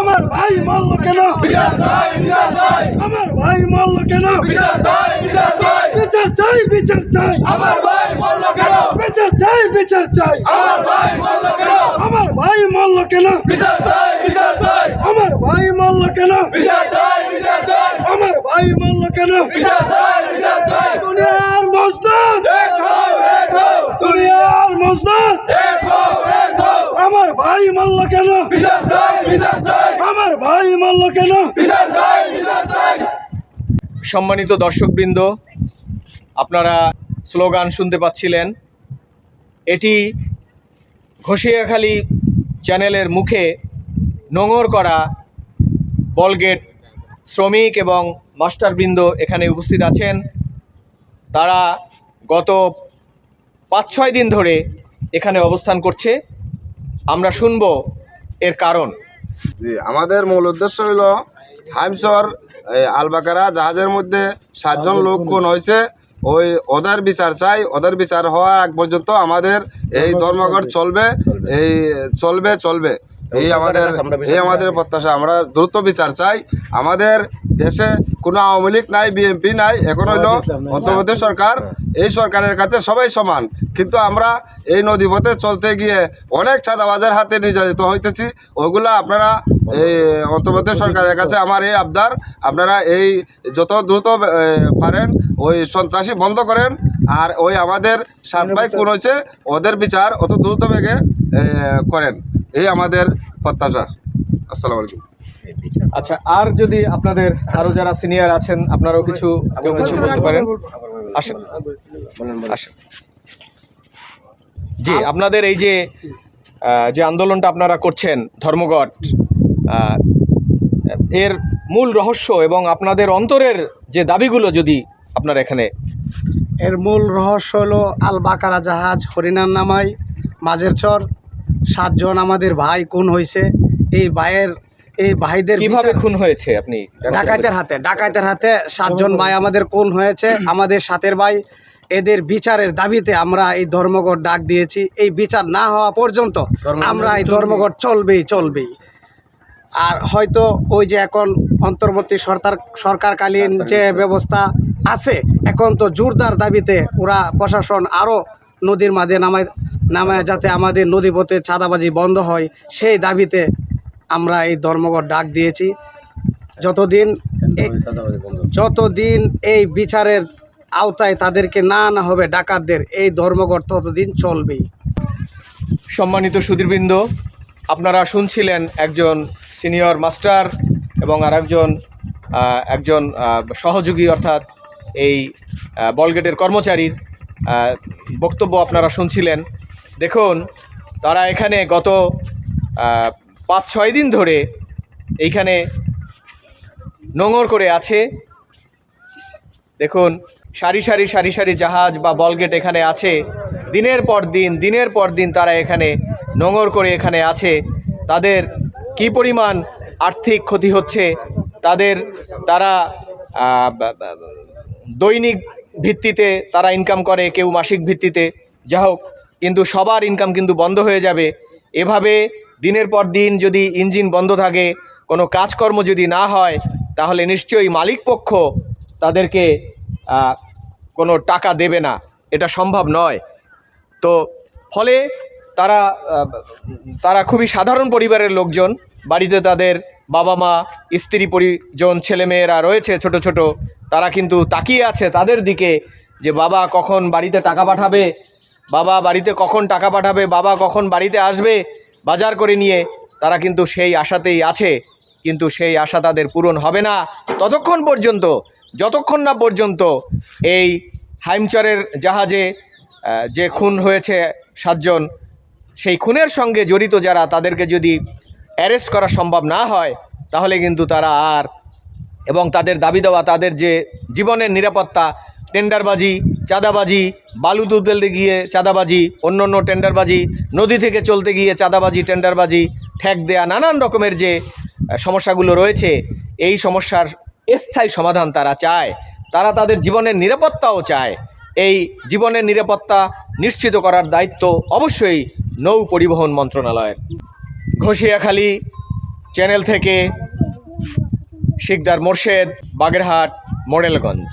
আমার ভাই মারল কেন? আমার ভাই মারল কেন? বিচার চাই, বিচার চাই। আমার ভাই মারল কেন? বিচার চাই, বিচার চাই। আমার ভাই মারল কেন? আমার ভাই মারল কেন? বিচার চাই, বিচার চাই। আমার ভাই মারল কেন? বিচার চাই, বিচার চাই। আমার ভাই মারল কেন? বিচার চাই, বিচার চাই। দুনিয়ার মসনদ দেখো, দেখো। দুনিয়ার মসনদ দেখো, দেখো। আমার ভাই মারল কেন? বিচার চাই, বিচার চাই। আমার ভাই মারল কেন? বিচার চাই, বিচার চাই। সম্মানিত দর্শকবৃন্দ, আপনারা স্লোগান শুনতে পাচ্ছিলেন। এটি ঘষিয়াখালী চ্যানেলের মুখে নোঙর করা বলগেট শ্রমিক এবং মাস্টারবৃন্দ এখানে উপস্থিত আছেন। তারা গত ৫-৬ দিন ধরে এখানে অবস্থান করছে। আমরা শুনব এর কারণ। আমাদের মূল উদ্দেশ্য হইল হাইমচর আলবাকারা জাহাজের মধ্যে 7 জন লোক খুন হয়েছে, ওই ওদের বিচার চাই। ওদের বিচার হওয়া আগ পর্যন্ত আমাদের এই ধর্মঘট চলবে, চলবে। এই আমাদের প্রত্যাশা। আমরা দ্রুত বিচার চাই। আমাদের দেশে কোনো আওয়ামী লীগ নাই, বিএনপি নাই, এখন হইল অন্তর্বর্তী সরকার। এই সরকারের কাছে সবাই সমান, কিন্তু আমরা এই নদীপথে চলতে গিয়ে অনেক চাঁদাবাজের হাতে নির্যাতিত হইতেছি। ওইগুলা আপনারা এই অন্তর্বর্তী সরকারের কাছে আমার এই আবদার, আপনারা এই যত দ্রুত পারেন ওই সন্ত্রাসী বন্ধ করেন। আর ওই আমাদের 7 ভাই খুন হয়েছে, ওদের বিচার অত দ্রুত বেগে করেন, এই আমাদের প্রত্যাশা। আসসালামু আলাইকুম। আচ্ছা, আর যদি আপনাদের আরো যারা সিনিয়র আছেন আপনারাও কিছু বলতে পারেন। আসেন আসেন। জি, আপনাদের এই যে আন্দোলনটা আপনারা করছেন ধর্মঘট, এর মূল রহস্য এবং আপনাদের অন্তরের যে দাবিগুলো যদি আপনারা এখানে। এর মূল রহস্য হলো আলবাকারা জাহাজ হরিণার নামায় মাঝের চর 7 জন আমাদের ভাই খুন হয়েছে। এই ভাইদের কিভাবে খুন হয়েছে? আপনি ডাকাতের হাতে 7 জন ভাই আমাদের খুন হয়েছে। আমাদের সাথের ভাই, এদের বিচারের দাবিতে আমরা এই ধর্মঘট ডাক দিয়েছি। এই বিচার না হওয়া পর্যন্ত আমরা এই ধর্মঘট চলবেই। আর হয়তো ওই যে এখন অন্তর্বর্তী সরকারকালীন যে ব্যবস্থা আছে, এখন তো জোরদার দাবিতে ওরা প্রশাসন আরও নদীর মাঝে নামায় যাতে আমাদের নদীপথে চাঁদাবাজি বন্ধ হয়, সেই দাবিতে আমরা এই ধর্মঘট ডাক দিয়েছি। যতদিন এই বিচারের আওতায় তাদেরকে না আনা হবে ডাকাতদের, এই ধর্মঘট ততদিন চলবেই। সম্মানিত সুধীরবৃন্দ, আপনারা শুনছিলেন একজন সিনিয়র মাস্টার এবং আর একজন সহযোগী অর্থাৎ এই বলগেটের কর্মচারীর বক্তব্য আপনারা শুনছিলেন। দেখুন, তারা এখানে গত 5-6 দিন ধরে এইখানে নোঙর করে আছে। দেখুন, সারি সারি জাহাজ বা বলগেট এখানে আছে। দিনের পর দিন তারা এখানে নোঙর করে এখানে আছে। তাদের কি পরিমাণ আর্থিক ক্ষতি হচ্ছে, তারা দৈনিক ভিত্তিতে তারা ইনকাম করে, কেউ মাসিক ভিত্তিতে, যা হোক, কিন্তু সবার ইনকাম কিন্তু বন্ধ হয়ে যাবে। এভাবে দিনের পর দিন যদি ইঞ্জিন বন্ধ থাকে, কোনো কাজকর্ম যদি না হয়, তাহলে নিশ্চয়ই মালিকপক্ষ তাদেরকে কোনো টাকা দেবে না, এটা সম্ভব নয়। তো ফলে তারা খুবই সাধারণ পরিবারের লোকজন। বাড়িতে তাদের বাবা মা, স্ত্রী পরিজন, ছেলেমেয়েরা রয়েছে ছোট ছোট। তারা কিন্তু তাকিয়ে আছে তাদের দিকে যে বাবা কখন বাড়িতে টাকা পাঠাবে, বাবা কখন বাড়িতে আসবে বাজার করে নিয়ে। তারা কিন্তু সেই আশাতেই আছে, কিন্তু সেই আশা তাদের পূরণ হবে না যতক্ষণ না পর্যন্ত এই হাইমচরের জাহাজে যে খুন হয়েছে 7 জন, সেই খুনের সঙ্গে জড়িত যারা, তাদেরকে যদি অ্যারেস্ট করা সম্ভব না হয়, তাহলে কিন্তু তারা এবং তাদের দাবি দেওয়া, তাদের যে জীবনের নিরাপত্তা, টেন্ডারবাজি, চাঁদাবাজি, বালু তুলতে গিয়ে চাঁদাবাজি, অন্য টেন্ডারবাজি, নদী থেকে চলতে গিয়ে চাঁদাবাজি, টেন্ডারবাজি, ঠেক দেয়া, নানান রকমের যে সমস্যাগুলো রয়েছে, এই সমস্যার স্থায়ী সমাধান তারা চায়। তারা তাদের জীবনের নিরাপত্তাও চায়। এই জীবনের নিরাপত্তা নিশ্চিত করার দায়িত্ব অবশ্যই নৌ পরিবহন মন্ত্রণালয়ের। ঘষিয়াখালী চ্যানেল থেকে শিকদার মোর্শেদ, বাগেরহাট, মোড়েলগঞ্জ।